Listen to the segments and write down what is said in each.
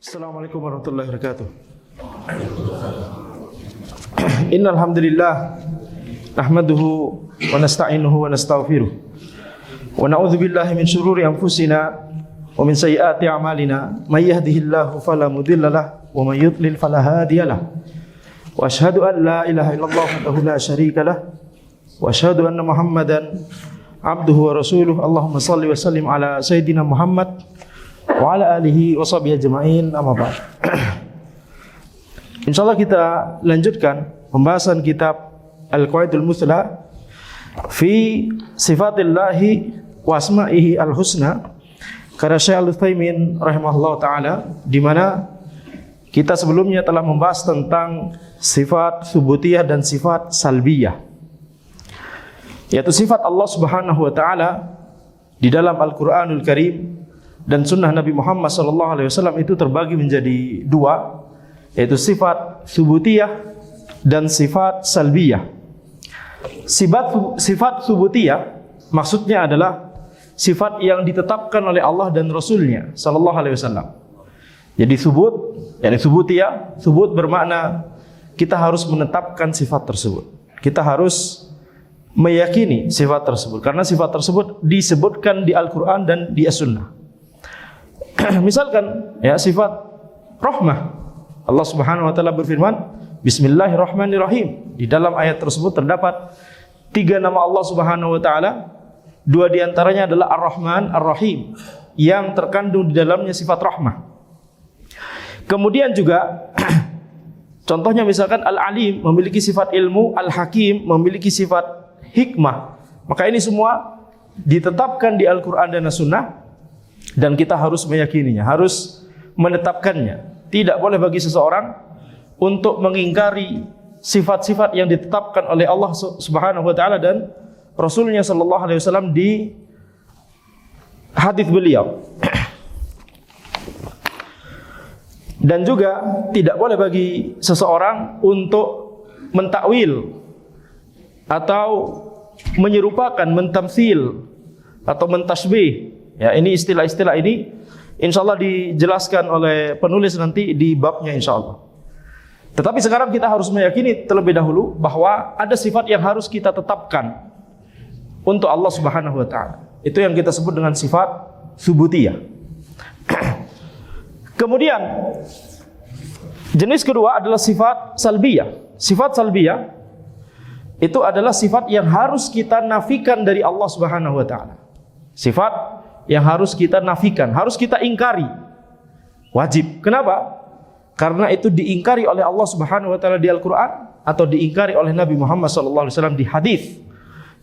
Assalamualaikum warahmatullahi wabarakatuh. Innal hamdalillah nahmaduhu wa nasta'inuhu wa nastaghfiruh wa na'udzu billahi min shururi anfusina wa min sayyiati a'malina may yahdihillahu fala mudilla lahu wa may yudlil fala hadiya lahu wa asyhadu an la ilaha illallah wahdahu la syarika lahu wa asyhadu anna Muhammadan abduhu wa rasuluh. Allahumma shalli wa sallim ala sayyidina Muhammad wa ala alihi wa sahbihi ajma'in, amma ba'd. Insyaallah kita lanjutkan pembahasan kitab Al-Qawaidul Muthla fi Sifatillahi wa Asma'ihi Al-Husna karya Syekh Al-Utsaimin rahimahullah taala, di mana kita sebelumnya telah membahas tentang sifat subutiyah dan sifat salbiyah, yaitu sifat Allah Subhanahu wa taala di dalam Al-Qur'anul Karim dan sunnah Nabi Muhammad SAW itu terbagi menjadi dua, yaitu sifat subutiyah dan sifat salbiyah. Sifat subutiyah maksudnya adalah sifat yang ditetapkan oleh Allah dan Rasulnya SAW. Jadi subut, yakni subutiyah, subut bermakna kita harus menetapkan sifat tersebut. Kita harus meyakini sifat tersebut, karena sifat tersebut disebutkan di Al-Quran dan di As-Sunnah. Misalkan ya, sifat rahmah, Allah Subhanahu wa taala berfirman Bismillahirrahmanirrahim. Di dalam ayat tersebut terdapat 3 nama Allah Subhanahu wa taala. 2 di antaranya adalah Ar-Rahman, Ar-Rahim, yang terkandung di dalamnya sifat rahmah. Kemudian juga contohnya misalkan Al-Alim memiliki sifat ilmu, Al-Hakim memiliki sifat hikmah. Maka ini semua ditetapkan di Al-Quran dan As-Sunnah, dan kita harus meyakininya, harus menetapkannya. Tidak boleh bagi seseorang untuk mengingkari sifat-sifat yang ditetapkan oleh Allah Subhanahu wa taala dan Rasulnya sallallahu alaihi wasallam di hadis beliau. Dan juga tidak boleh bagi seseorang untuk mentakwil atau menyerupakan, mentamsil atau mentasbih. Ya, ini istilah-istilah ini insyaallah dijelaskan oleh penulis nanti di babnya insyaallah. Tetapi sekarang kita harus meyakini terlebih dahulu bahwa ada sifat yang harus kita tetapkan untuk Allah Subhanahu wa taala. Itu yang kita sebut dengan sifat subutiyah. Kemudian jenis kedua adalah sifat salbiyah. Sifat salbiyah itu adalah sifat yang harus kita nafikan dari Allah Subhanahu wa taala. Sifat yang harus kita nafikan, harus kita ingkari. Wajib. Kenapa? Karena itu diingkari oleh Allah Subhanahu wa taala di Al-Qur'an atau diingkari oleh Nabi Muhammad SAW di hadis.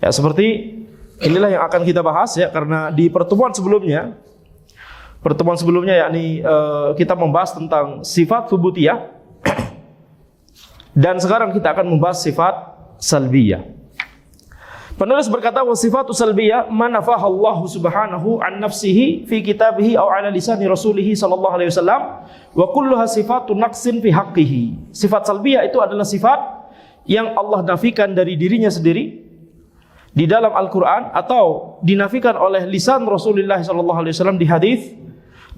Ya, seperti inilah yang akan kita bahas ya, karena di pertemuan sebelumnya yakni kita membahas tentang sifat subutiyah dan sekarang kita akan membahas sifat salbiyah. Penulis berkata, wa sifatu salbiyah manafaha Allah Subhanahu an nafsihi fi kitabihi aw ala lisani rasulih sallallahu alaihi wasallam wa kulluha sifatu naqsin fi haqqihi. Sifat salbiyah itu adalah sifat yang Allah nafikan dari dirinya sendiri di dalam Al-Qur'an atau dinafikan oleh lisan Rasulullah sallallahu alaihi wasallam di hadis,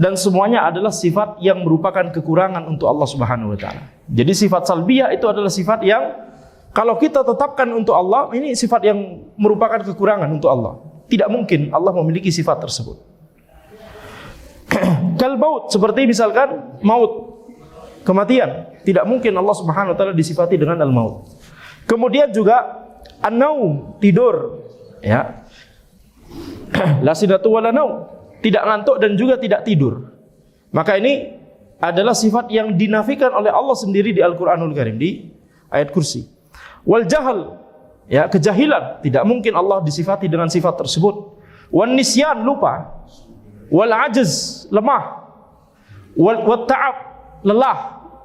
dan semuanya adalah sifat yang merupakan kekurangan untuk Allah Subhanahu wa taala. Jadi sifat salbiyah itu adalah sifat yang kalau kita tetapkan untuk Allah, ini sifat yang merupakan kekurangan untuk Allah. Tidak mungkin Allah memiliki sifat tersebut. Kal maut, seperti misalkan maut, kematian. Tidak mungkin Allah Subhanahu wa taala disifati dengan al-maut. Kemudian juga an-naum, tidur, ya. La sinatu wala naum, tidak ngantuk dan juga tidak tidur. Maka ini adalah sifat yang dinafikan oleh Allah sendiri di Al-Qur'anul Karim di ayat kursi. Wal jahal, ya, kejahilan, tidak mungkin Allah disifati dengan sifat tersebut. Wan nisyan, lupa. Wal ajaz, lemah. Wal ta'ab, lelah.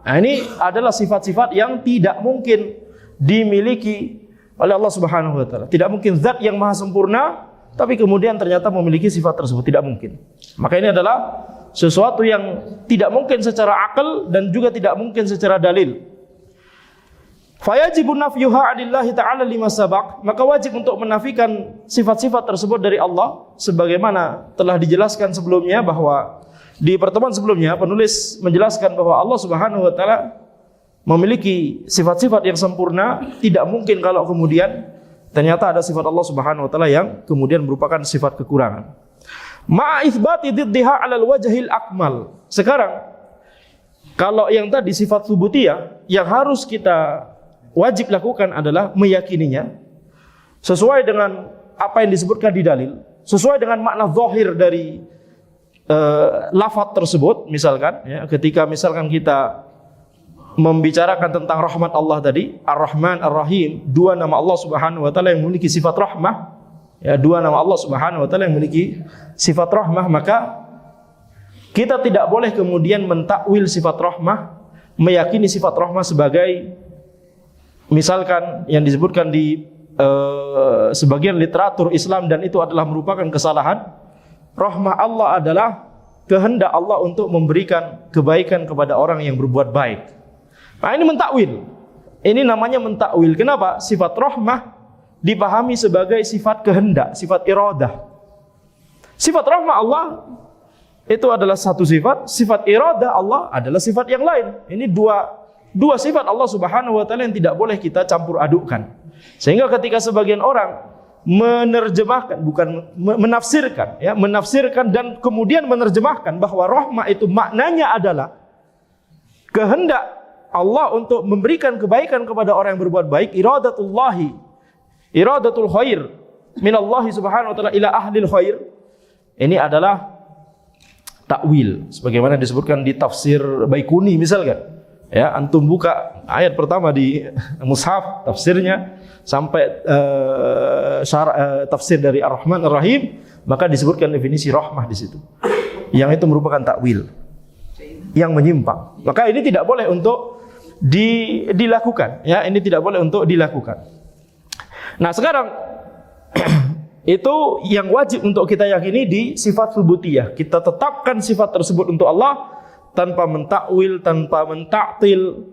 Nah, ini adalah sifat-sifat yang tidak mungkin dimiliki oleh Allah Subhanahu wa taala. Tidak mungkin zat yang maha sempurna tapi kemudian ternyata memiliki sifat tersebut, tidak mungkin. Maka ini adalah sesuatu yang tidak mungkin secara akal dan juga tidak mungkin secara dalil. Fayajibun nafyuha 'anillahi ta'ala lima sabaq, maka wajib untuk menafikan sifat-sifat tersebut dari Allah sebagaimana telah dijelaskan sebelumnya bahwa di pertemuan sebelumnya penulis menjelaskan bahwa Allah Subhanahu wa taala memiliki sifat-sifat yang sempurna, tidak mungkin kalau kemudian ternyata ada sifat Allah Subhanahu wa taala yang kemudian merupakan sifat kekurangan. Ma'a itsbati diddiha 'alal wajhil akmal. Sekarang kalau yang tadi sifat subutiyah, yang harus kita wajib lakukan adalah meyakininya sesuai dengan apa yang disebutkan di dalil, sesuai dengan makna zahir dari lafaz tersebut. Misalkan ya, ketika misalkan kita membicarakan tentang rahmat Allah tadi, Ar-Rahman, Ar-Rahim, dua nama Allah Subhanahu wa taala yang memiliki sifat rahmah, ya, dua nama Allah Subhanahu wa taala yang memiliki sifat rahmah, maka kita tidak boleh kemudian mentakwil sifat rahmah, meyakini sifat rahmah sebagai misalkan yang disebutkan di sebagian literatur Islam, dan itu adalah merupakan kesalahan. Rahmah Allah adalah kehendak Allah untuk memberikan kebaikan kepada orang yang berbuat baik. Nah, ini mentakwil. Ini namanya mentakwil. Kenapa? Sifat rahmah dipahami sebagai sifat kehendak, sifat iradah. Sifat rahmah Allah itu adalah satu sifat, sifat iradah Allah adalah sifat yang lain. Ini dua sifat Allah Subhanahu wa taala yang tidak boleh kita campur adukkan. Sehingga ketika sebagian orang menerjemahkan, bukan menafsirkan, ya, menafsirkan dan kemudian menerjemahkan bahwa rahmah itu maknanya adalah kehendak Allah untuk memberikan kebaikan kepada orang yang berbuat baik, iradatul khair minallahi subhanahu wa ta'ala ila ahlil khair. Ini adalah takwil sebagaimana disebutkan di tafsir Baikuni misalkan. Ya, antum buka ayat pertama di mushaf tafsirnya sampai tafsir dari Ar-Rahman Ar-Rahim, maka disebutkan definisi rahmah di situ. Yang itu merupakan takwil yang menyimpang. Maka ini tidak boleh untuk dilakukan, ya, ini tidak boleh untuk dilakukan. Nah, sekarang itu yang wajib untuk kita yakini di sifat subutiyah. Kita tetapkan sifat tersebut untuk Allah tanpa mentakwil, tanpa mentaktil.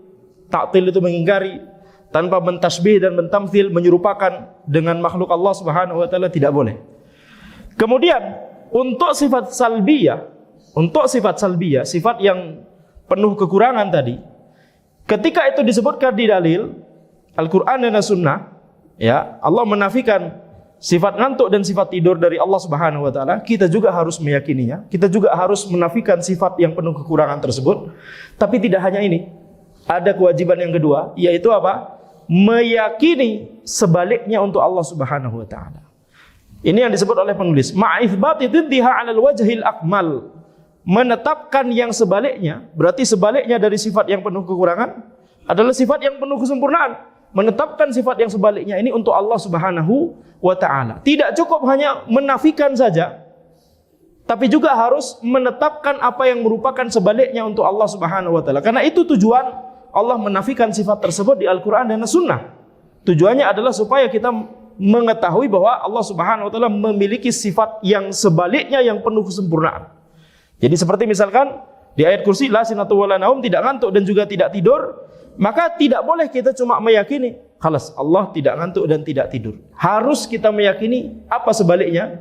Taktil itu mengingkari, tanpa mentasbih dan mentamthil, menyerupakan dengan makhluk Allah Subhanahu wa taala, tidak boleh. Kemudian untuk sifat salbiyah, sifat yang penuh kekurangan tadi, ketika itu disebutkan di dalil Al-Qur'an dan As-Sunnah, ya, Allah menafikan sifat ngantuk dan sifat tidur dari Allah Subhanahu wa taala, kita juga harus meyakininya. Kita juga harus menafikan sifat yang penuh kekurangan tersebut. Tapi tidak hanya ini. Ada kewajiban yang kedua, yaitu apa? Meyakini sebaliknya untuk Allah Subhanahu wa taala. Ini yang disebut oleh penulis, ma'ithbati diddiha 'alal wajhil akmal. Menetapkan yang sebaliknya, berarti sebaliknya dari sifat yang penuh kekurangan adalah sifat yang penuh kesempurnaan. Menetapkan sifat yang sebaliknya ini untuk Allah Subhanahu wa ta'ala. Tidak cukup hanya menafikan saja, tapi juga harus menetapkan apa yang merupakan sebaliknya untuk Allah Subhanahu wa ta'ala. Karena itu tujuan Allah menafikan sifat tersebut di Al-Quran dan As-Sunnah. Tujuannya adalah supaya kita mengetahui bahwa Allah Subhanahu wa ta'ala memiliki sifat yang sebaliknya yang penuh kesempurnaan. Jadi seperti misalkan di ayat kursi, la sinatu wala naum, tidak ngantuk dan juga tidak tidur. Maka tidak boleh kita cuma meyakini, khalas Allah tidak ngantuk dan tidak tidur. Harus kita meyakini apa sebaliknya.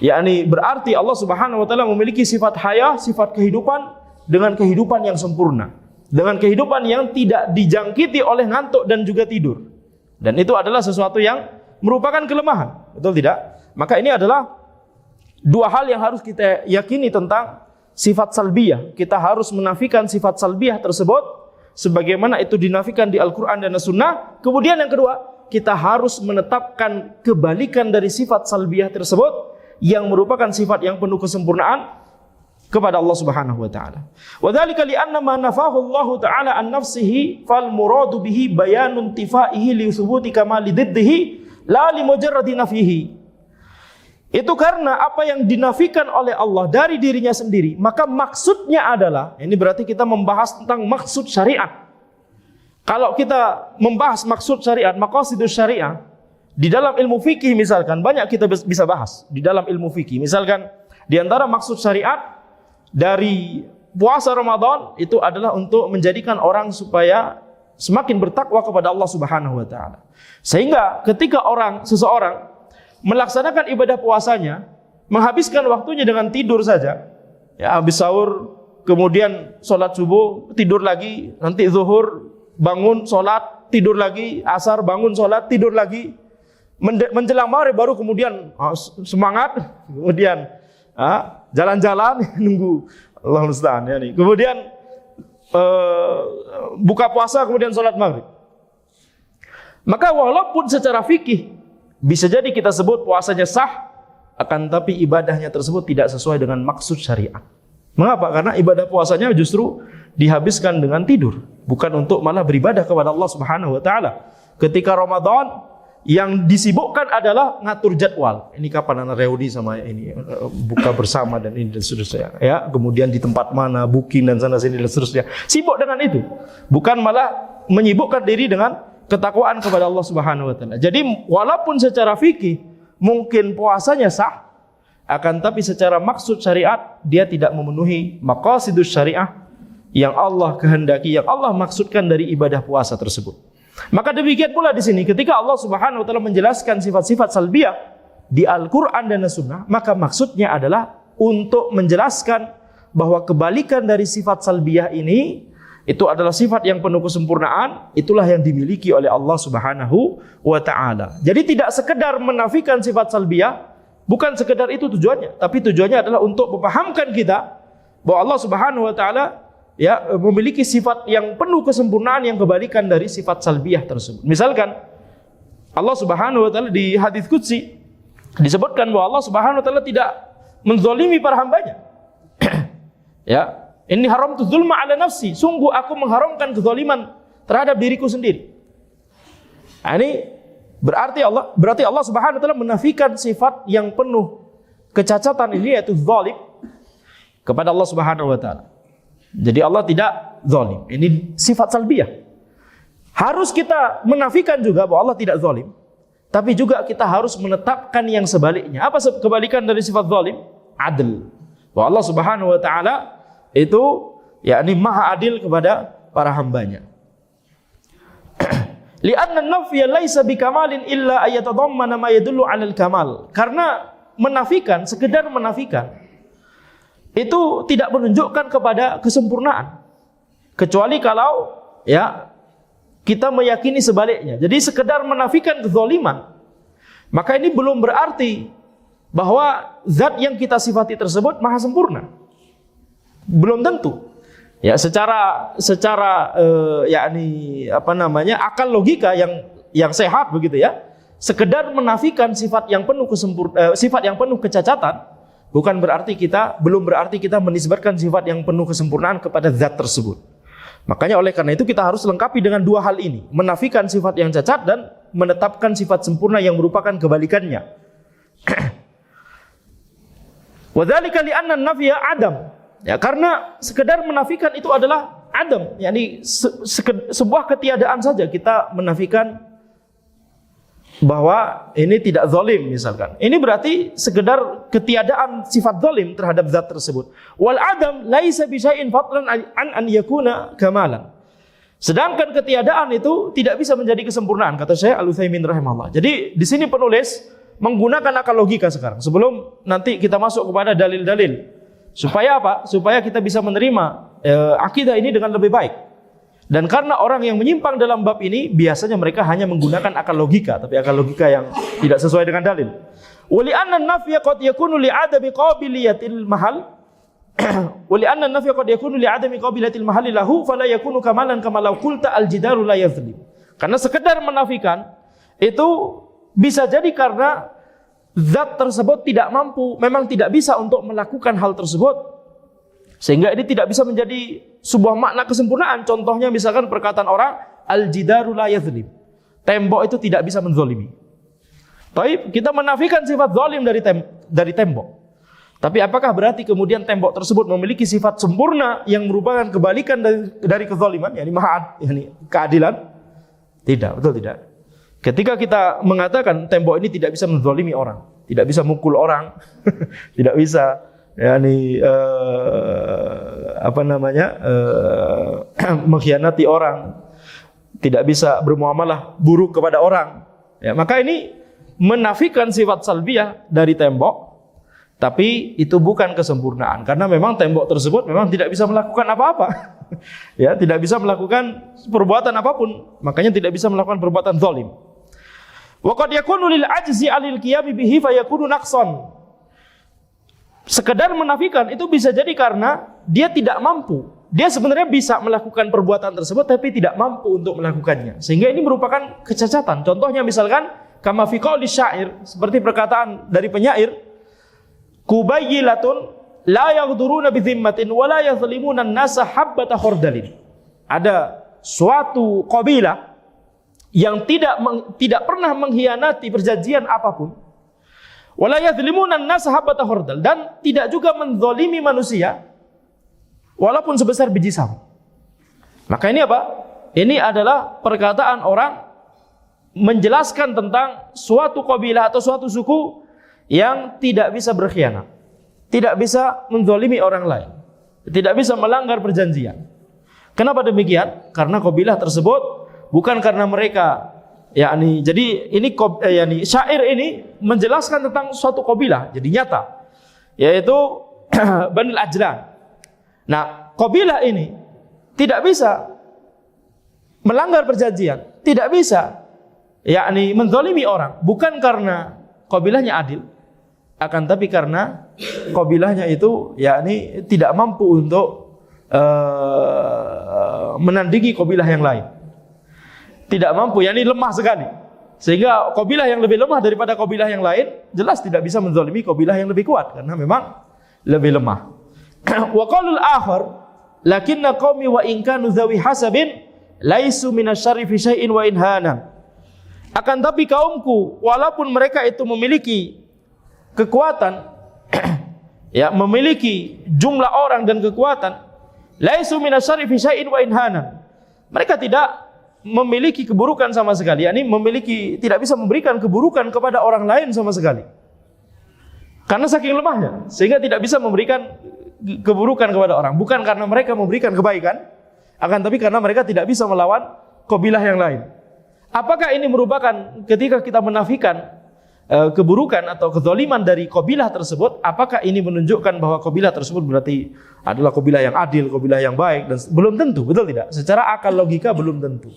Yakni berarti Allah Subhanahu wa taala memiliki sifat haya, sifat kehidupan dengan kehidupan yang sempurna. Dengan kehidupan yang tidak dijangkiti oleh ngantuk dan juga tidur. Dan itu adalah sesuatu yang merupakan kelemahan. Betul tidak? Maka ini adalah dua hal yang harus kita yakini tentang sifat salbiyah. Kita harus menafikan sifat salbiyah tersebut sebagaimana itu dinafikan di Al-Quran dan As-Sunnah. Kemudian yang kedua, kita harus menetapkan kebalikan dari sifat salbiyah tersebut yang merupakan sifat yang penuh kesempurnaan kepada Allah Subhanahu wa taala. Wa dzalika li anna ma nafahu Allah taala an nafsihi fal muradu bihi bayanun tifaihi li thubuti kamali diddihi la li mujarradi nafihi. Itu karena apa yang dinafikan oleh Allah dari dirinya sendiri, maka maksudnya adalah, ini berarti kita membahas tentang maksud syariat. Kalau kita membahas maksud syariat, maqasidus syariah, di dalam ilmu fikih misalkan, banyak kita bisa bahas di dalam ilmu fikih. Misalkan di antara maksud syariat dari puasa Ramadan itu adalah untuk menjadikan orang supaya semakin bertakwa kepada Allah Subhanahu wa taala. Sehingga ketika seseorang melaksanakan ibadah puasanya, menghabiskan waktunya dengan tidur saja, ya habis sahur, kemudian sholat subuh, tidur lagi, nanti zuhur, bangun, sholat, tidur lagi, asar, bangun, sholat, tidur lagi, menjelang maghrib baru kemudian semangat, kemudian jalan-jalan, nunggu Allah musta'an ya nih. Kemudian buka puasa, kemudian sholat maghrib. Maka walaupun secara fikih bisa jadi kita sebut puasanya sah, akan tapi ibadahnya tersebut tidak sesuai dengan maksud syariat. Mengapa? Karena ibadah puasanya justru dihabiskan dengan tidur, bukan untuk malah beribadah kepada Allah Subhanahu wa taala. Ketika Ramadan yang disibukkan adalah ngatur jadwal. Ini kapan anak reuni sama ini buka bersama dan ini dan seterusnya. Ya, kemudian di tempat mana, booking dan sana sini dan seterusnya. Sibuk dengan itu, bukan malah menyibukkan diri dengan ketakwaan kepada Allah Subhanahu wa taala. Jadi walaupun secara fikih mungkin puasanya sah, akan tapi secara maksud syariat dia tidak memenuhi maqasidus syariah yang Allah kehendaki, yang Allah maksudkan dari ibadah puasa tersebut. Maka demikian pula di sini ketika Allah Subhanahu wa taala menjelaskan sifat-sifat salbiyah di Al-Qur'an dan As-Sunnah, maka maksudnya adalah untuk menjelaskan bahwa kebalikan dari sifat salbiyah ini itu adalah sifat yang penuh kesempurnaan, itulah yang dimiliki oleh Allah Subhanahu wa taala. Jadi tidak sekedar menafikan sifat salbiyah, bukan sekedar itu tujuannya, tapi tujuannya adalah untuk memahamkan kita bahwa Allah Subhanahu wa taala ya memiliki sifat yang penuh kesempurnaan yang kebalikan dari sifat salbiyah tersebut. Misalkan Allah Subhanahu wa taala di hadis qudsi disebutkan bahwa Allah Subhanahu wa taala tidak menzalimi para hambanya. Ya, ini haramtu dzulma ala nafsi, sungguh aku mengharamkan kezaliman terhadap diriku sendiri. Nah, ini berarti Allah Subhanahu wa taala menafikan sifat yang penuh kecacatan ini, yaitu zalim, kepada Allah Subhanahu wa taala. Jadi Allah tidak zalim. Ini sifat salbiyah. Harus kita menafikan juga bahwa Allah tidak zalim, tapi juga kita harus menetapkan yang sebaliknya. Apa kebalikan dari sifat zalim? Adil. Bahwa Allah Subhanahu wa taala itu yakni maha adil kepada para hambanya. Li'anna an-nafya laisa bikamalin illa ayatadammana ma yadullu 'alal kamal. Karena menafikan, sekedar menafikan itu tidak menunjukkan kepada kesempurnaan, kecuali kalau ya kita meyakini sebaliknya. Jadi sekedar menafikan kezaliman, maka ini belum berarti bahwa zat yang kita sifati tersebut maha sempurna. Belum tentu. Ya, secara yakni apa namanya, akal logika yang sehat begitu ya. Sekedar menafikan sifat yang penuh sifat yang penuh kecacatan belum berarti kita menisbatkan sifat yang penuh kesempurnaan kepada zat tersebut. Makanya oleh karena itu kita harus lengkapi dengan dua hal ini, menafikan sifat yang cacat dan menetapkan sifat sempurna yang merupakan kebalikannya. Wa dzalika li anna an-nafya adam. Ya, karena sekedar menafikan itu adalah adam, yakni sebuah ketiadaan saja kita menafikan bahwa ini tidak zalim misalkan. Ini berarti sekedar ketiadaan sifat zalim terhadap zat tersebut. Wal adam laisa bi syai'in fadlan an yakuna kamalan. Sedangkan ketiadaan itu tidak bisa menjadi kesempurnaan, kata Syekh Al-Utsaimin rahimahullah. Jadi di sini penulis menggunakan akal logika sekarang sebelum nanti kita masuk kepada dalil-dalil. Supaya apa? Supaya kita bisa menerima akidah ini dengan lebih baik. Dan karena orang yang menyimpang dalam bab ini biasanya mereka hanya menggunakan akal logika, tapi akal logika yang tidak sesuai dengan dalil. Wali anna an-nafya qad yakunu li'adami qabiliyatil mahal. Wali anna an-nafya qad yakunu li'adami qabiliyatil mahal lahu fala yakunu kamalan kama law qulta al-jidaru la yazlim. Karena sekedar menafikan itu bisa jadi karena zat tersebut tidak mampu, memang tidak bisa untuk melakukan hal tersebut, sehingga ini tidak bisa menjadi sebuah makna kesempurnaan. Contohnya misalkan perkataan orang al-jidaru la yazlim, tembok itu tidak bisa menzalimi. Tapi kita menafikan sifat zalim dari tembok. Tapi apakah berarti kemudian tembok tersebut memiliki sifat sempurna yang merupakan kebalikan dari kezaliman, yakni keadilan? Tidak, betul tidak. Ketika kita mengatakan tembok ini tidak bisa menzalimi orang, tidak bisa mukul orang, tidak bisa mengkhianati orang, tidak bisa bermuamalah buruk kepada orang, ya, maka ini menafikan sifat salbiyah dari tembok, Tapi itu bukan kesempurnaan, karena memang tembok tersebut memang tidak bisa melakukan apa-apa. Ya, tidak bisa melakukan perbuatan apapun, makanya tidak bisa melakukan perbuatan zalim. Wa qad yakunu lil ajzi 'anil qiyam bihi fa yakunu naqsan. Sekedar menafikan itu bisa jadi karena dia tidak mampu. Dia sebenarnya bisa melakukan perbuatan tersebut tapi tidak mampu untuk melakukannya. Sehingga ini merupakan kecacatan. Contohnya misalkan kama fi qouli syair, seperti perkataan dari penyair, Kubayyilatun la yaghduruna bi dhimmatin wa la yazlimuna an-nasa habbata khardalin. Ada suatu kabilah yang tidak pernah mengkhianati perjanjian apapun. Wa la yazlimuna an-nasa habbata khardal, dan tidak juga menzalimi manusia walaupun sebesar biji sawi. Maka ini apa? Ini adalah perkataan orang menjelaskan tentang suatu kabilah atau suatu suku yang tidak bisa berkhianat, tidak bisa menzalimi orang lain, tidak bisa melanggar perjanjian. Kenapa demikian? Karena kabilah tersebut bukan karena mereka, yakni jadi ini syair ini menjelaskan tentang suatu kabilah, jadi nyata, yaitu Bani Ajlan. Nah, kabilah ini tidak bisa melanggar perjanjian, tidak bisa yakni menzalimi orang, bukan karena kabilahnya adil, akan tapi karena kabilahnya itu yakni tidak mampu untuk menandingi kabilah yang lain. Tidak mampu, yakni lemah sekali. Sehingga kabilah yang lebih lemah daripada kabilah yang lain jelas tidak bisa menzalimi kabilah yang lebih kuat karena memang lebih lemah. Wa qaulul akhar lakinna qaumi wa in kanu dzawi hasabin laisu minasyarri fi syai'in wa inhana. Akan tapi kaumku walaupun mereka itu memiliki kekuatan, ya, memiliki jumlah orang dan kekuatan, laisu minasyarri fi syai'in wa inhana. Mereka tidak memiliki keburukan sama sekali, yakni tidak bisa memberikan keburukan kepada orang lain sama sekali. Karena saking lemahnya sehingga tidak bisa memberikan keburukan kepada orang, bukan karena mereka memberikan kebaikan, akan tapi karena mereka tidak bisa melawan kabilah yang lain. Apakah ini merupakan ketika kita menafikan keburukan atau kezaliman dari kabilah tersebut, apakah ini menunjukkan bahwa kabilah tersebut berarti adalah kabilah yang adil, kabilah yang baik? Dan belum tentu, betul tidak? Secara akal logika belum tentu.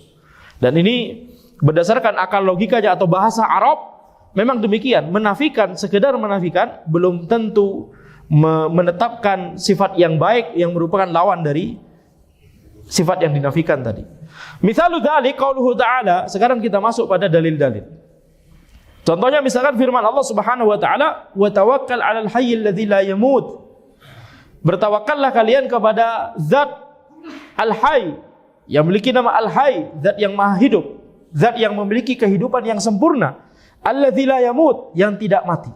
Dan ini berdasarkan akal logikanya atau bahasa Arab memang demikian. Menafikan, sekedar menafikan belum tentu menetapkan sifat yang baik yang merupakan lawan dari sifat yang dinafikan tadi. Misalu dzalik qauluhu ta'ala, sekarang kita masuk pada dalil-dalil. Contohnya misalkan firman Allah Subhanahu wa taala, "Wa tawakkal 'alal hayyil ladzi la yamut." Bertawakkallah kalian kepada Zat Al-Hayy, yang memiliki nama Al-Hayy, Zat yang Maha Hidup, Zat yang memiliki kehidupan yang sempurna, alladzi la yamut, yang tidak mati.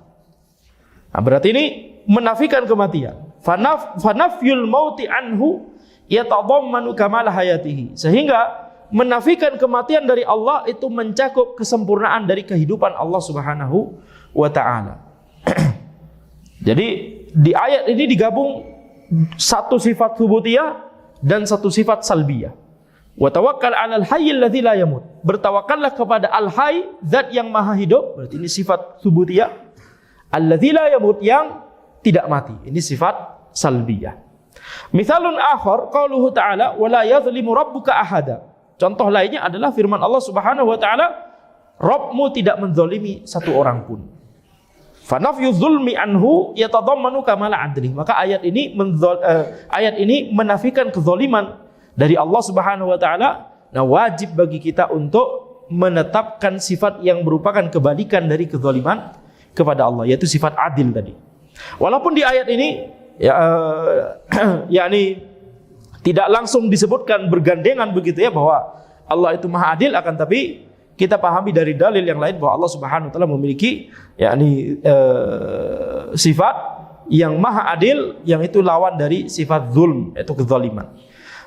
Nah, berarti ini menafikan kematian. Fanafyul mauti anhu yatadammanu kamal hayatihi. Sehingga menafikan kematian dari Allah itu mencakup kesempurnaan dari kehidupan Allah Subhanahu wa taala. Jadi di ayat ini digabung satu sifat subutiyah dan satu sifat salbiyah. Wa tawakkal 'alal hayyil ladzi la yamut. Bertawakkallah kepada Al-Hayy, Zat yang Maha Hidup, berarti ini sifat subutiyah. Alladzi la yamut, yang tidak mati, ini sifat salbiyah. Mithalun akhar qauluhu ta'ala wa la yadhlimu rabbuka ahada. Contoh lainnya adalah firman Allah Subhanahu wa taala, Rabbmu tidak menzalimi satu orang pun. Fanafyu dzulmi anhu yatadammanu kamala adli. Maka ayat ini menafikan kezaliman dari Allah Subhanahu wa taala. Nah, wajib bagi kita untuk menetapkan sifat yang merupakan kebalikan dari kezaliman kepada Allah, yaitu sifat adil tadi. Walaupun di ayat ini yakni tidak langsung disebutkan bergandengan begitu ya bahwa Allah itu Maha Adil, akan tapi kita pahami dari dalil yang lain bahwa Allah Subhanahu wa taala memiliki yakni sifat yang Maha Adil, yang itu lawan dari sifat zulm, yaitu kezaliman.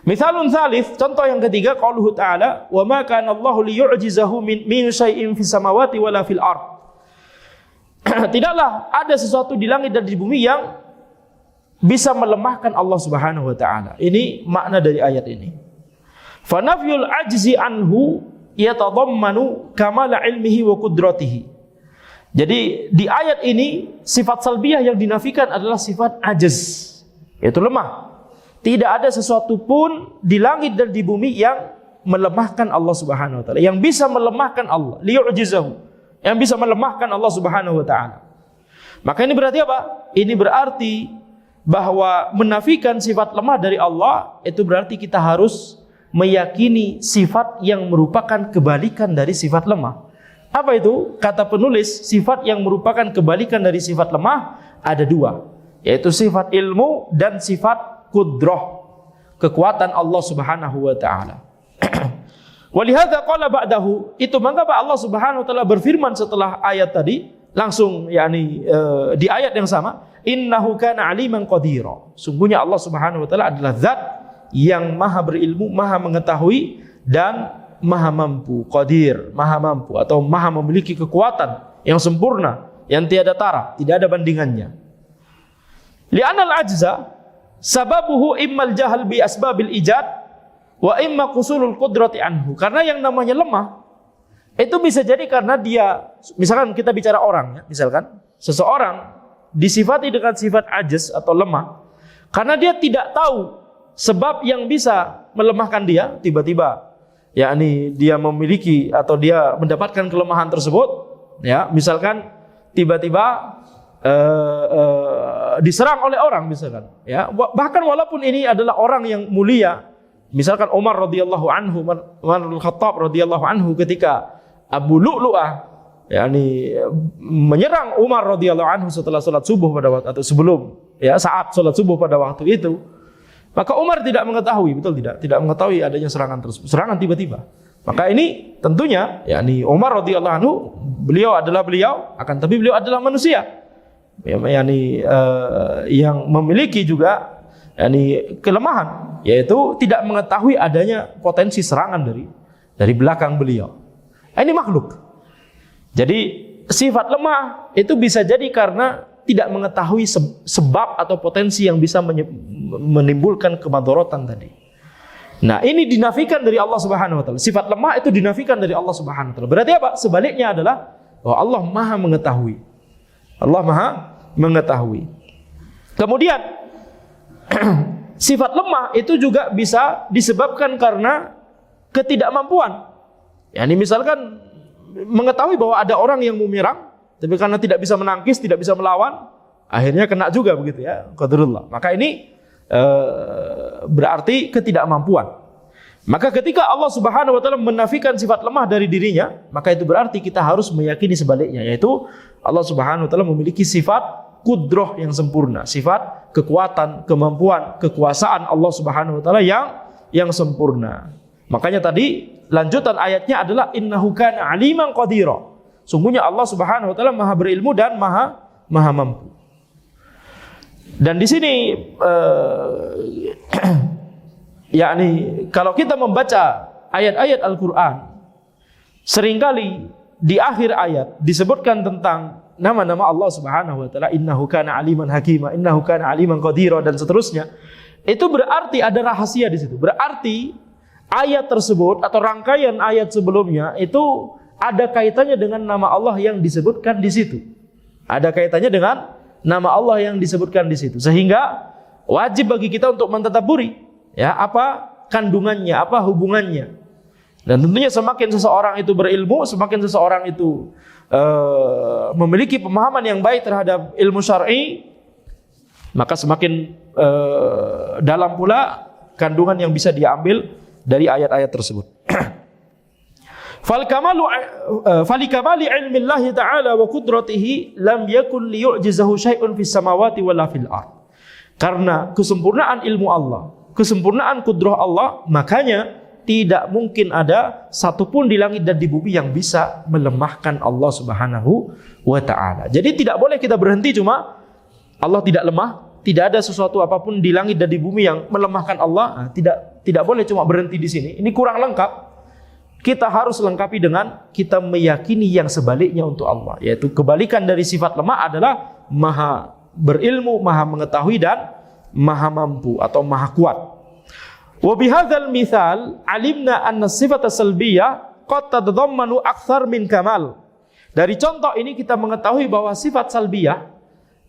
Misalun tsalits, contoh yang ketiga, qauluhu ta'ala, "Wa ma kana Allahu liyu'jizahu min syai'in fis samawati wala fil ard." Tidaklah ada sesuatu di langit dan di bumi yang bisa melemahkan Allah Subhanahu wa taala. Ini makna dari ayat ini. Fanafyul ajzi anhu yatadammanu kamala ilmihi wa qudratihi. Jadi di ayat ini sifat salbiyah yang dinafikan adalah sifat ajaz, yaitu lemah. Tidak ada sesuatu pun di langit dan di bumi yang melemahkan Allah Subhanahu wa taala, yang bisa melemahkan Allah, liyu'jizahu, yang bisa melemahkan Allah Subhanahu wa taala. Maka ini berarti apa? Ini berarti bahwa menafikan sifat lemah dari Allah itu berarti kita harus meyakini sifat yang merupakan kebalikan dari sifat lemah. Apa itu? Kata penulis, sifat yang merupakan kebalikan dari sifat lemah ada dua, yaitu sifat ilmu dan sifat qudrah, kekuatan Allah Subhanahu wa taala. Walihadza qala ba'dahu, itu mengapa Allah Subhanahu wa taala berfirman setelah ayat tadi, langsung di ayat yang sama, innahu kana aliman qadira. Sungguhnya Allah Subhanahu wa taala adalah zat yang maha berilmu, maha mengetahui dan maha mampu. Qadir, maha mampu atau maha memiliki kekuatan yang sempurna, yang tiada tara, tidak ada bandingannya. Li'anal ajza sababuhu immal jahal bi asbabil ijad wa imma qusulul qudrati anhu. Karena yang namanya lemah itu bisa jadi karena dia, misalkan kita bicara orang ya, misalkan seseorang disifati dengan sifat ajaz atau lemah karena dia tidak tahu sebab yang bisa melemahkan dia, tiba-tiba yakni dia memiliki atau dia mendapatkan kelemahan tersebut ya, misalkan tiba-tiba diserang oleh orang misalkan ya, bahkan walaupun ini adalah orang yang mulia, misalkan Umar radhiyallahu anhu, Umar al-Khattab radhiyallahu anhu ketika Abu Lu'lu'ah yakni menyerang Umar radhiyallahu anhu setelah salat subuh pada waktu atau sebelum ya, saat salat subuh pada waktu itu, maka Umar tidak mengetahui, betul tidak mengetahui adanya serangan tersebut, serangan tiba-tiba. Maka ini tentunya yakni Umar radhiyallahu anhu, beliau adalah beliau, akan tapi beliau adalah manusia yakni yang memiliki juga yakni kelemahan, yaitu tidak mengetahui adanya potensi serangan dari belakang beliau. Ini makhluk. Jadi sifat lemah itu bisa jadi karena tidak mengetahui sebab atau potensi yang bisa menimbulkan kemadharatan tadi. Nah, ini dinafikan dari Allah Subhanahu wa taala. Sifat lemah itu dinafikan dari Allah Subhanahu wa taala. Berarti apa? Sebaliknya adalah bahwa Allah Maha mengetahui. Allah Maha mengetahui. Kemudian sifat lemah itu juga bisa disebabkan karena ketidakmampuan. Ya, ini misalkan mengetahui bahwa ada orang yang mau menyerang, tapi karena tidak bisa menangkis, tidak bisa melawan, akhirnya kena juga begitu ya, qadarullah. Maka ini berarti ketidakmampuan. Maka ketika Allah Subhanahu wa taala menafikan sifat lemah dari dirinya, maka itu berarti kita harus meyakini sebaliknya, yaitu Allah Subhanahu wa taala memiliki sifat qudrah yang sempurna, sifat kekuatan, kemampuan, kekuasaan Allah Subhanahu wa taala yang sempurna. Makanya tadi lanjutan ayatnya adalah innahu kana aliman qadira. Sungguhnya Allah Subhanahu wa taala Maha berilmu dan Maha mampu. Dan di sini yakni kalau kita membaca ayat-ayat Al-Qur'an, seringkali di akhir ayat disebutkan tentang nama-nama Allah Subhanahu wa taala, innahu kana aliman hakima, innahu kana aliman qadira dan seterusnya. Itu berarti ada rahasia di situ. Berarti ayat tersebut atau rangkaian ayat sebelumnya itu ada kaitannya dengan nama Allah yang disebutkan di situ. Ada kaitannya dengan nama Allah yang disebutkan di situ. Sehingga wajib bagi kita untuk mentadabburi ya, apa kandungannya, apa hubungannya. Dan tentunya semakin seseorang itu berilmu, semakin seseorang itu memiliki pemahaman yang baik terhadap ilmu syar'i, maka semakin dalam pula kandungan yang bisa diambil dari ayat-ayat tersebut. Falikamali ilmillahi ta'ala wa qudratihi lam yakun liyu'jizahu syai'un fis samawati wala fil ard. Karena kesempurnaan ilmu Allah, kesempurnaan kudrah Allah, makanya tidak mungkin ada satupun di langit dan di bumi yang bisa melemahkan Allah Subhanahu wa ta'ala. Jadi tidak boleh kita berhenti cuma Allah tidak lemah, tidak ada sesuatu apapun di langit dan di bumi yang melemahkan Allah. Tidak boleh cuma berhenti di sini. Ini kurang lengkap. Kita harus lengkapi dengan kita meyakini yang sebaliknya untuk Allah, yaitu kebalikan dari sifat lemah adalah maha berilmu, maha mengetahui dan maha mampu atau maha kuat. Wa bihadzal mithal alimna anna sifat salbiyah qad tadhammanu akthar min kamal. Dari contoh ini kita mengetahui bahwa sifat salbiyah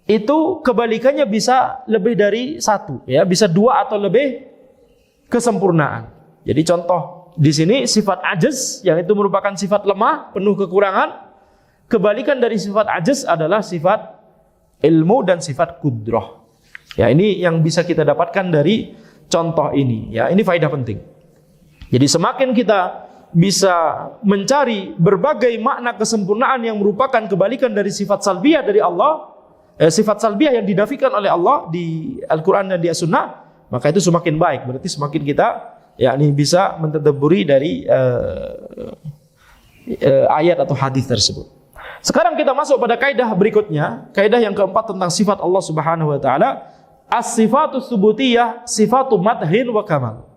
itu kebalikannya bisa lebih dari satu, ya, bisa dua atau lebih kesempurnaan. Jadi contoh di sini sifat ajaz yang itu merupakan sifat lemah, penuh kekurangan. Kebalikan dari sifat ajaz adalah sifat ilmu dan sifat qudrah. Ya, ini yang bisa kita dapatkan dari contoh ini. Ya, ini faedah penting. Jadi semakin kita bisa mencari berbagai makna kesempurnaan yang merupakan kebalikan dari sifat salbiyah dari Allah, sifat salbiyah yang dinafikan oleh Allah di Al-Quran dan di As-Sunnah, maka itu semakin baik. Berarti semakin kita yakni bisa mentadabburi dari ayat atau hadis tersebut. Sekarang kita masuk pada kaidah berikutnya, kaidah yang keempat tentang sifat Allah Subhanahu wa taala, as-sifatus subutiyah sifatu madhin wa kamal.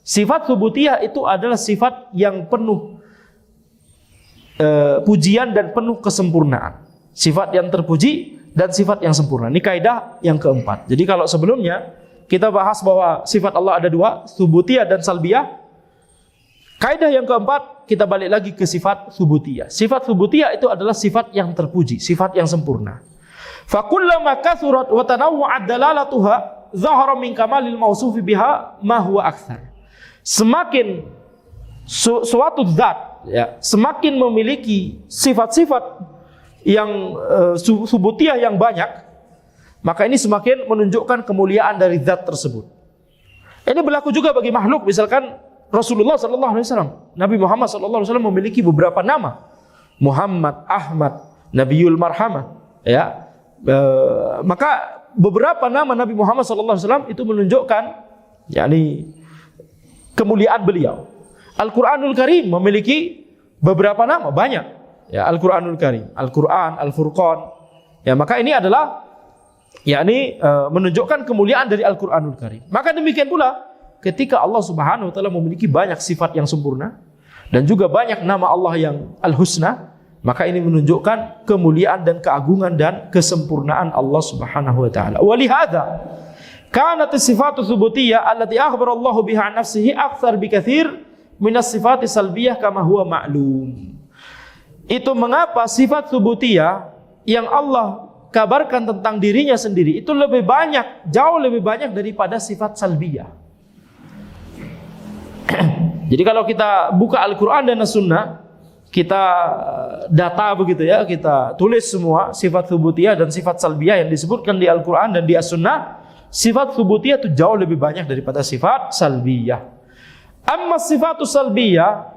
Sifat subutiyah itu adalah sifat yang penuh pujian dan penuh kesempurnaan. Sifat yang terpuji dan sifat yang sempurna. Ini kaidah yang keempat. Jadi kalau sebelumnya kita bahas bahwa sifat Allah ada dua, subutiyah dan salbiyah. Kaidah yang keempat, kita balik lagi ke sifat subutiyah. Sifat subutiyah itu adalah sifat yang terpuji, sifat yang sempurna. Fa kullama kathurat wa tanawwa'at dalalatuha zahara min kamalil mausufi biha ma huwa aktsar. Semakin suatu zat, ya, semakin memiliki sifat-sifat yang subutiyah yang banyak, maka ini semakin menunjukkan kemuliaan dari zat tersebut. Ini berlaku juga bagi makhluk. Misalkan Rasulullah SAW, Nabi Muhammad SAW memiliki beberapa nama, Muhammad, Ahmad, Nabiul Marhamah, ya. Maka beberapa nama Nabi Muhammad SAW itu menunjukkan, yakni kemuliaan beliau. Al-Quranul Karim memiliki beberapa nama, banyak. Ya, Al-Quranul Karim, Al-Quran, Al-Furqan. Ya, maka ini adalah yakni menunjukkan kemuliaan dari Al-Quranul Karim. Maka demikian pula ketika Allah Subhanahu wa taala memiliki banyak sifat yang sempurna dan juga banyak nama Allah yang Al-Husna, maka ini menunjukkan kemuliaan dan keagungan dan kesempurnaan Allah Subhanahu wa taala. Wa lihadza kanat sifatu subutiyah allati akhbara Allah biha an nafsihi aktsar bikatsir min as-sifati salbiyah kama huwa ma'lum. Itu mengapa sifat subutiyah yang Allah kabarkan tentang dirinya sendiri itu lebih banyak, jauh lebih banyak daripada sifat salbiyah. Jadi kalau kita buka Al-Quran dan As-Sunnah, kita data begitu ya, kita tulis semua sifat subutiyah dan sifat salbiyah yang disebutkan di Al-Quran dan di As-Sunnah. Sifat subutiyah itu jauh lebih banyak daripada sifat salbiyah. Amma sifatu salbiyah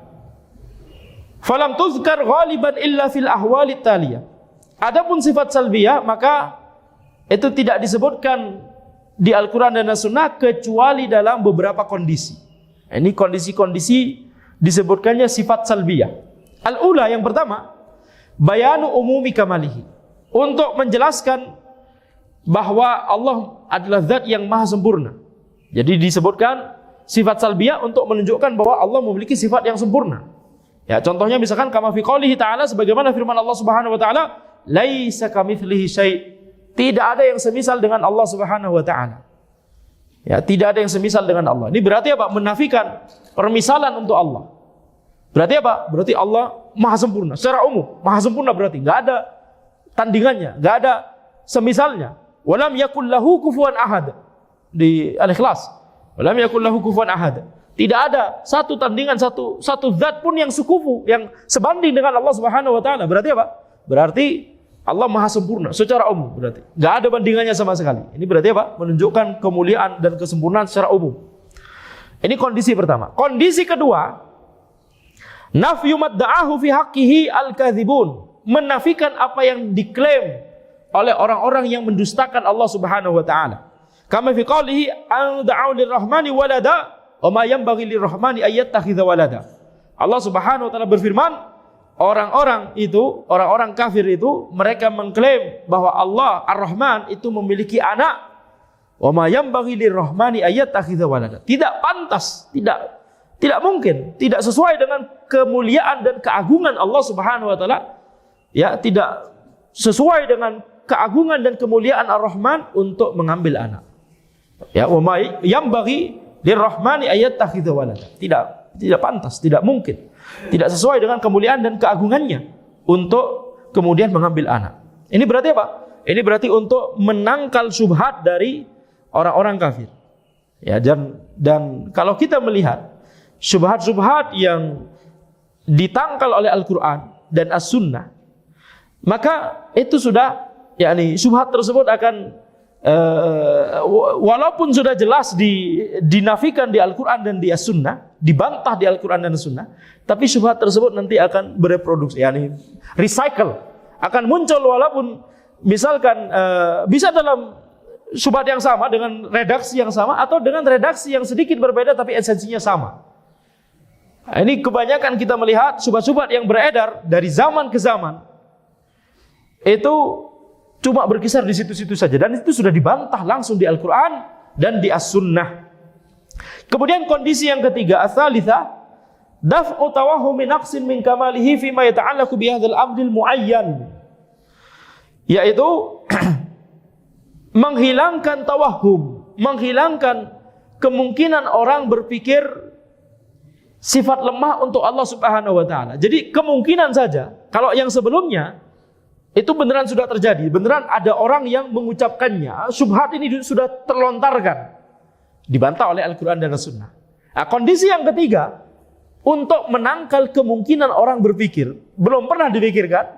falam tuzkar ghaliban illa fil ahwali taliyah. Adapun sifat salbiyah maka itu tidak disebutkan di Al-Quran dan As-Sunnah kecuali dalam beberapa kondisi. Ini kondisi-kondisi disebutkannya sifat salbiyah. Al-ula, yang pertama, bayanu umumi kamalihi, untuk menjelaskan bahwa Allah adalah zat yang maha sempurna. Jadi disebutkan sifat salbiyah untuk menunjukkan bahwa Allah memiliki sifat yang sempurna. Ya, contohnya misalkan kama fi qoulihi ta'ala, sebagaimana firman Allah Subhanahu wa taala, laisa kamitslihi syai'. Tidak ada yang semisal dengan Allah Subhanahu wa taala. Ya, tidak ada yang semisal dengan Allah. Ini berarti apa? Menafikan permisalan untuk Allah. Berarti apa? Berarti Allah maha sempurna secara umum, maha sempurna, berarti enggak ada tandingannya, enggak ada semisalnya. Walam yakul lahu kufuwan ahad di Al-Ikhlas. Walam yakul lahu kufuwan ahad. Tidak ada satu tandingan, satu zat pun yang sekufu, yang sebanding dengan Allah Subhanahu wa taala. Berarti apa? Berarti Allah maha sempurna secara umum, berarti enggak ada bandingannya sama sekali. Ini berarti apa? Menunjukkan kemuliaan dan kesempurnaan secara umum. Ini kondisi pertama. Kondisi kedua, nafyu madda'ahu fi haqqihi al-kadzibun, menafikan apa yang diklaim oleh orang-orang yang mendustakan Allah Subhanahu wa taala. Kama fi qoulihi an da'u lirrahmani walada wa ma yanbaghi lirrahmani ayyattakhidha walada. Allah Subhanahu wa taala berfirman, orang-orang kafir itu mereka mengklaim bahwa Allah Ar-Rahman itu memiliki anak. Wa ma yanbaghi lirrahmani ayyattakhidha walada. Tidak pantas, tidak mungkin, tidak sesuai dengan kemuliaan dan keagungan Allah Subhanahu wa taala. Ya, tidak sesuai dengan keagungan dan kemuliaan Ar-Rahman untuk mengambil anak. Ya, wa ma yanbaghi lirrahmani ayyattakhidha walada. Tidak pantas, tidak mungkin. Tidak sesuai dengan kemuliaan dan keagungannya untuk kemudian mengambil anak. Ini berarti apa? Ini berarti untuk menangkal syubhat dari orang-orang kafir. Ya, dan kalau kita melihat syubhat-syubhat yang ditangkal oleh Al-Qur'an dan As-Sunnah, maka itu sudah, yakni syubhat tersebut akan walaupun sudah jelas dinafikan di Al-Quran dan di As-Sunnah, dibantah di Al-Quran dan As-Sunnah, tapi syubhat tersebut nanti akan bereproduksi, yakni recycle, akan muncul walaupun misalkan bisa dalam syubhat yang sama dengan redaksi yang sama atau dengan redaksi yang sedikit berbeda tapi esensinya sama. Nah, ini kebanyakan kita melihat syubhat-syubhat yang beredar dari zaman ke zaman itu cuma berkisar di situ-situ saja, dan itu sudah dibantah langsung di Al-Quran dan di As-Sunnah. Kemudian kondisi yang ketiga, ats-tsalitsah, daf'u tawahhumi naqsin min kamalihi fi ma yata'allaqu bi hadzal amril muayyan, yaitu menghilangkan tawahhum, menghilangkan kemungkinan orang berpikir sifat lemah untuk Allah Subhanahu wa taala. Jadi kemungkinan saja kalau yang sebelumnya itu beneran sudah terjadi, beneran ada orang yang mengucapkannya, syubhat ini sudah terlontarkan, dibantah oleh Al-Quran dan As-Sunnah. Nah, kondisi yang ketiga, untuk menangkal kemungkinan orang berpikir, belum pernah dipikirkan,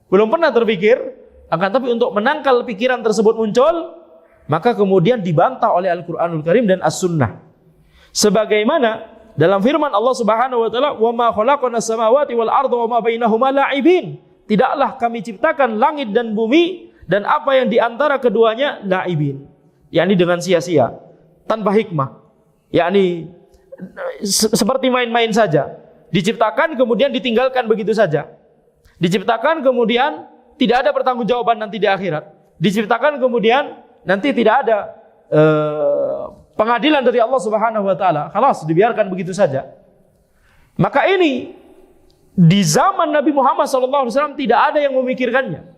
belum pernah terpikir, akan tapi untuk menangkal pikiran tersebut muncul, maka kemudian dibantah oleh Al-Quranul Karim dan As-Sunnah. Sebagaimana dalam firman Allah Subhanahu wa taala, "Wa ma khalaqnas samawati wal arda wa ma bainahuma la'ibin." Tidaklah kami ciptakan langit dan bumi dan apa yang di antara keduanya la'ibin, yakni dengan sia-sia, tanpa hikmah, yakni seperti main-main saja. Diciptakan kemudian ditinggalkan begitu saja. Diciptakan kemudian tidak ada pertanggungjawaban nanti di akhirat. Diciptakan kemudian nanti tidak ada pengadilan dari Allah Subhanahu wa taala. Khalas, dibiarkan begitu saja. Maka ini di zaman Nabi Muhammad SAW tidak ada yang memikirkannya,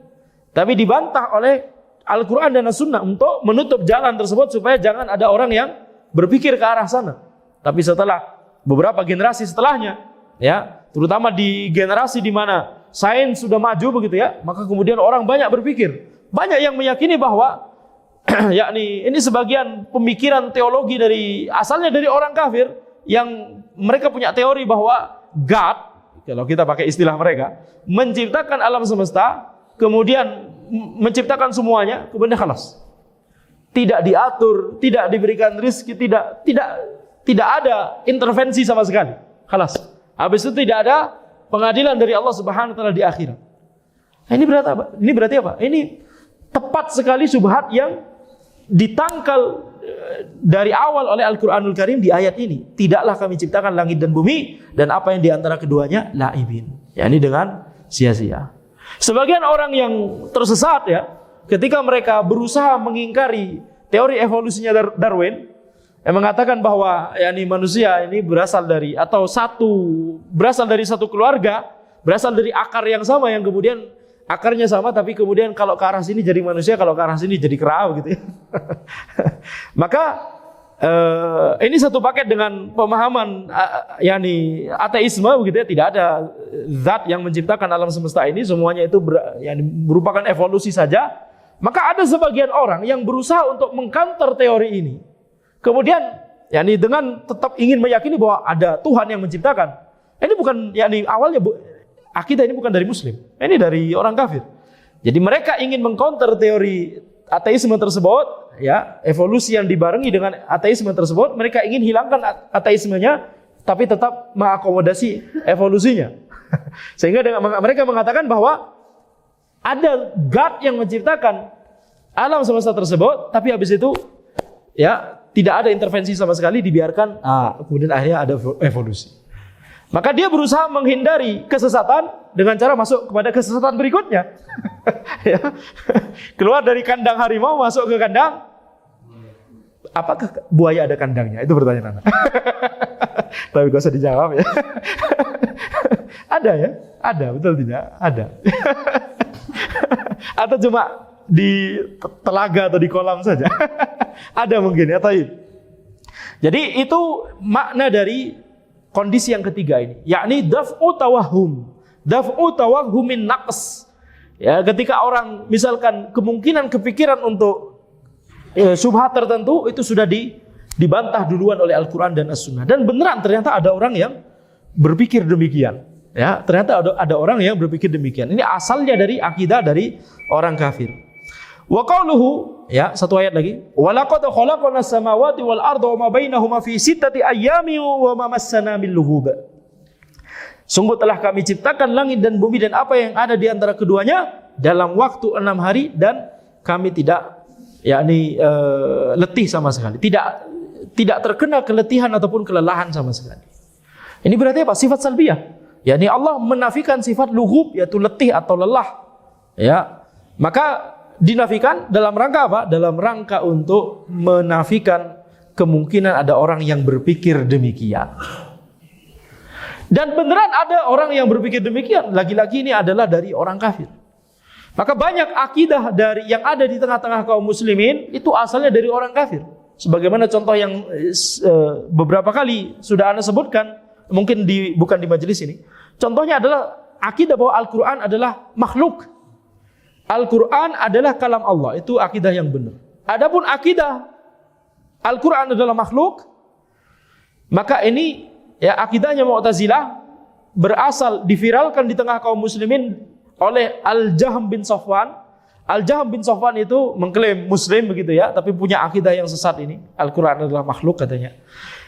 tapi dibantah oleh Al-Quran dan As-Sunnah untuk menutup jalan tersebut supaya jangan ada orang yang berpikir ke arah sana. Tapi setelah beberapa generasi setelahnya, ya, terutama di generasi di mana sains sudah maju begitu ya, maka kemudian orang banyak berpikir, banyak yang meyakini bahwa yakni ini sebagian pemikiran teologi asalnya dari orang kafir yang mereka punya teori bahwa God, kalau kita pakai istilah mereka, menciptakan alam semesta, kemudian menciptakan semuanya, kemudian khalas. Tidak diatur, tidak diberikan rezeki, tidak ada intervensi sama sekali. Khalas. Habis itu tidak ada pengadilan dari Allah Subhanahu wa taala di akhirat. Nah, ini berarti apa? Ini berarti apa? Ini tepat sekali syubhat yang ditangkal dari awal oleh Al-Quranul Karim di ayat ini. Tidaklah kami ciptakan langit dan bumi dan apa yang di antara keduanya la'ibin, yakni dengan sia-sia. Sebagian orang yang tersesat ya, ketika mereka berusaha mengingkari teori evolusinya Darwin, yang mengatakan bahwa yakni manusia ini berasal dari satu keluarga, berasal dari akar yang sama, yang kemudian akarnya sama tapi kemudian kalau ke arah sini jadi manusia, kalau ke arah sini jadi kera gitu ya. Maka ini satu paket dengan pemahaman yakni ateisme begitu ya, tidak ada zat yang menciptakan alam semesta ini, semuanya itu merupakan evolusi saja. Maka ada sebagian orang yang berusaha untuk mengcounter teori ini. Kemudian yakni dengan tetap ingin meyakini bahwa ada Tuhan yang menciptakan. Ini bukan yakni awalnya akidah ini bukan dari muslim, ini dari orang kafir. Jadi mereka ingin mengcounter teori ateisme tersebut, ya, evolusi yang dibarengi dengan ateisme tersebut, mereka ingin hilangkan ateismenya, tapi tetap mengakomodasi evolusinya. Sehingga mereka mengatakan bahwa ada God yang menciptakan alam semesta tersebut, tapi habis itu, ya, tidak ada intervensi sama sekali, dibiarkan, kemudian akhirnya ada evolusi. Maka dia berusaha menghindari kesesatan dengan cara masuk kepada kesesatan berikutnya. Ya. Keluar dari kandang harimau masuk ke kandang. Apakah buaya ada kandangnya? Itu pertanyaan anak. Tapi gak usah dijawab ya. Ada ya? Ada, betul tidak? Ada. Atau cuma di telaga atau di kolam saja. Ada mungkin ya, taib. Jadi itu makna dari kondisi yang ketiga ini, yakni daf'u tawahhumin naqs, Ya, ketika orang misalkan kemungkinan kepikiran untuk syubhat tertentu itu sudah dibantah duluan oleh Al-Quran dan As-Sunnah. Dan beneran ternyata ada orang yang berpikir demikian. Ya, ternyata ada orang yang berpikir demikian. Ini asalnya dari akidah dari orang kafir. Wa qauluhu, ya, satu ayat lagi. Wa laqad khalaqnas samawati wal arda wa ma bainahuma fi sittati ayyamin wa ma massana min lughub. Sungguh telah kami ciptakan langit dan bumi dan apa yang ada di antara keduanya dalam waktu 6 hari dan kami tidak letih sama sekali. Tidak terkena keletihan ataupun kelelahan sama sekali. Ini berarti apa? Sifat salbiyah. yakni Allah menafikan sifat lughub, yaitu letih atau lelah. Ya, maka dinafikan dalam rangka apa? Dalam rangka untuk menafikan kemungkinan ada orang yang berpikir demikian. Dan beneran ada orang yang berpikir demikian. Lagi-lagi ini adalah dari orang kafir. Maka banyak akidah dari yang ada di tengah-tengah kaum muslimin itu asalnya dari orang kafir. Sebagaimana contoh yang beberapa kali sudah Anda sebutkan, mungkin bukan di majelis ini. Contohnya adalah akidah bahwa Al-Quran adalah makhluk. Al-Quran adalah kalam Allah. Itu akidah yang benar. Adapun akidah Al-Quran adalah makhluk, maka ini ya akidahnya Mu'tazilah berasal diviralkan di tengah kaum muslimin oleh Al-Jahm bin Safwan. Al-Jahm bin Safwan itu mengklaim muslim begitu ya, tapi punya akidah yang sesat ini. Al-Quran adalah makhluk katanya.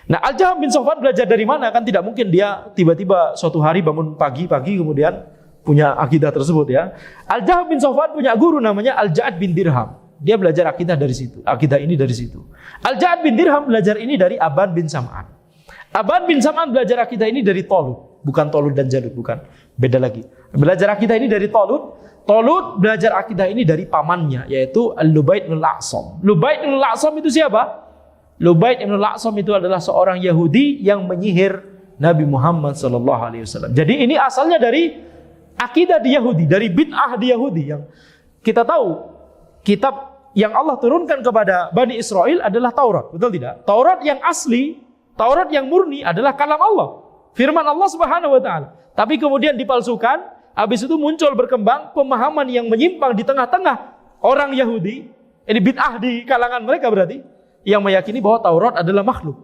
Nah, Al-Jahm bin Safwan belajar dari mana? Kan tidak mungkin dia tiba-tiba suatu hari bangun pagi-pagi kemudian punya akidah tersebut ya. Al-Jahm bin Safwan punya guru namanya Al-Ja'ad bin Dirham. Dia belajar akidah dari situ. Akidah ini dari situ. Al-Ja'ad bin Dirham belajar ini dari Aban bin Sam'an. Aban bin Sam'an belajar akidah ini dari Talut. Bukan Talut dan Jalut, bukan. Beda lagi. Belajar akidah ini dari Talut. Talut belajar akidah ini dari pamannya, yaitu Lubaid bin Al-A'sam. Lubaid bin Al-A'sam itu siapa? Lubaid bin Al-A'sam itu adalah seorang Yahudi yang menyihir Nabi Muhammad SAW. Jadi ini asalnya dari akidah di Yahudi, dari bid'ah di Yahudi. Yang kita tahu, kitab yang Allah turunkan kepada Bani Israel adalah Taurat, betul tidak? Taurat yang asli, Taurat yang murni adalah kalam Allah, firman Allah Subhanahu wa taala. Tapi kemudian dipalsukan, habis itu muncul berkembang pemahaman yang menyimpang di tengah-tengah orang Yahudi. Ini bid'ah di kalangan mereka berarti, yang meyakini bahwa Taurat adalah makhluk.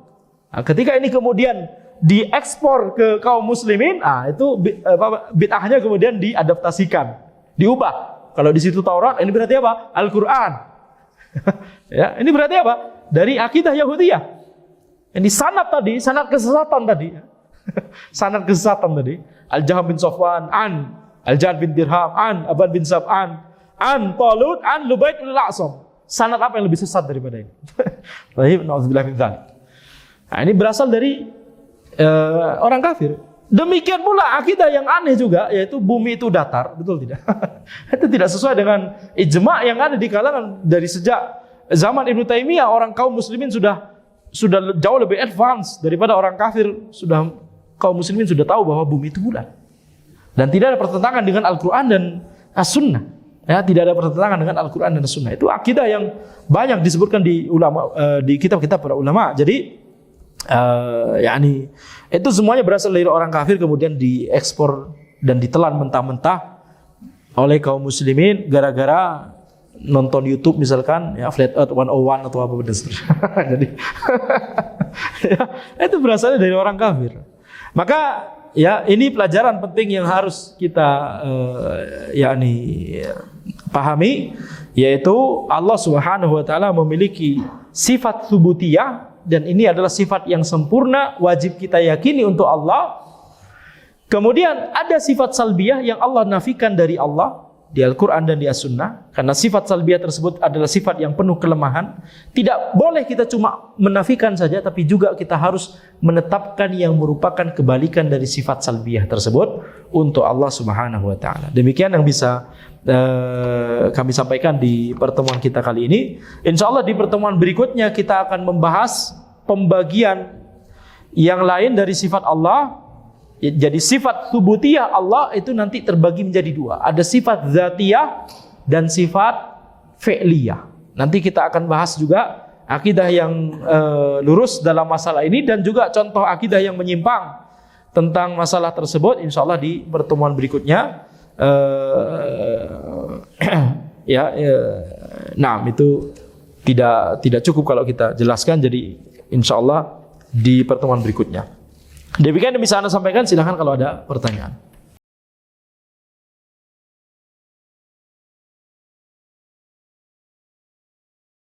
Nah, ketika ini kemudian diekspor ke kaum muslimin, itu bid'ahnya kemudian diadaptasikan, diubah. Kalau di situ Taurat, ini berarti apa? Al-Quran. Ya, ini berarti apa? Dari akidah Yahudiyah. Ini sanad tadi, sanad kesesatan tadi. Sanad kesesatan tadi. Al-Jahm bin Safwan an Al-Ja'ad bin Dirham an Aban bin Sam'an an Talut an Lubaid bin Al-A'sam. Sanad apa yang lebih sesat daripada ini? Baik, na'udzubillah min dzalik. Nah, ini berasal dari orang kafir. Demikian pula akidah yang aneh juga, yaitu bumi itu datar, betul tidak? Itu tidak sesuai dengan ijma' yang ada di kalangan dari sejak zaman Ibnu Taimiyah. Orang kaum muslimin sudah jauh lebih advance daripada orang kafir. Kaum muslimin sudah tahu bahwa bumi itu bulat. Dan tidak ada pertentangan dengan Al-Quran dan As-Sunnah. Ya, tidak ada pertentangan dengan Al-Quran dan As-Sunnah. Itu akidah yang banyak disebutkan di ulama, di kitab-kitab para ulama. Jadi itu semuanya berasal dari orang kafir kemudian diekspor dan ditelan mentah-mentah oleh kaum muslimin gara-gara nonton YouTube misalkan ya Flat Earth 101 atau apa jadi ya, itu berasal dari orang kafir. Maka ya ini pelajaran penting yang harus kita pahami, yaitu Allah Subhanahu wa taala memiliki sifat subutiyah. Dan ini adalah sifat yang sempurna, wajib kita yakini untuk Allah. Kemudian ada sifat salbiyah yang Allah nafikan dari Allah di Al-Quran dan di As-Sunnah. Karena sifat salbiyah tersebut adalah sifat yang penuh kelemahan. Tidak boleh kita cuma menafikan saja, tapi juga kita harus menetapkan yang merupakan kebalikan dari sifat salbiyah tersebut untuk Allah Subhanahu wa ta'ala. Demikian yang bisa kami sampaikan di pertemuan kita kali ini. Insya Allah di pertemuan berikutnya kita akan membahas pembagian yang lain dari sifat Allah. Jadi sifat subutiyah Allah itu nanti terbagi menjadi dua. Ada sifat zatiyah dan sifat fi'liyah. Nanti kita akan bahas juga akidah yang lurus dalam masalah ini dan juga contoh akidah yang menyimpang tentang masalah tersebut. Insya Allah di pertemuan berikutnya. Ya, nah itu tidak cukup kalau kita jelaskan. Jadi insya Allah di pertemuan berikutnya. Demikian yang bisa Anda sampaikan. Silahkan kalau ada pertanyaan.